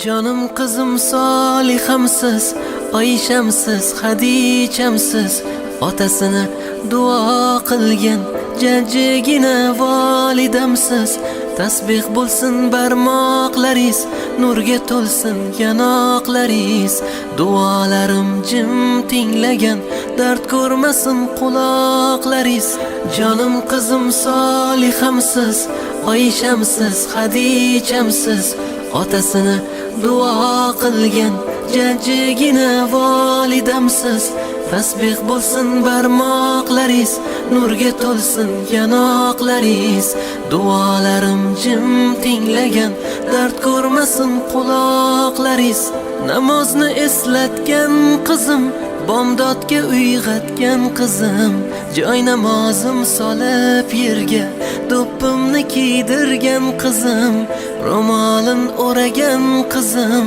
Canım qizim Solihamsiz, Oyshamsiz, Xadichamsiz, otasini duo qilgan jajjigina volidamsiz. Tasbih bo'lsin barmoqlaringiz, nurga to'lsin yanoqlaringiz. Duolarim jim tinglagan, dard ko'rmasin quloqlaringiz. Jonim qizim Solihamsiz, Oyshamsiz, Xadichamsiz, otasini duo qilgan jajjigina volidamsiz. Tasbih bo'lsin barmoqlaringiz, nurga to'lsin yanoqlaringiz. Duolarim jim tinglagan, dard ko'rmasin quloqlaringiz. Namozni eslatgan qizim, bomdodga uyg'otgan qizim, joy namozim solib yerga do'ppimni kiydirgan qizim, ro'molin o'ragan qizim,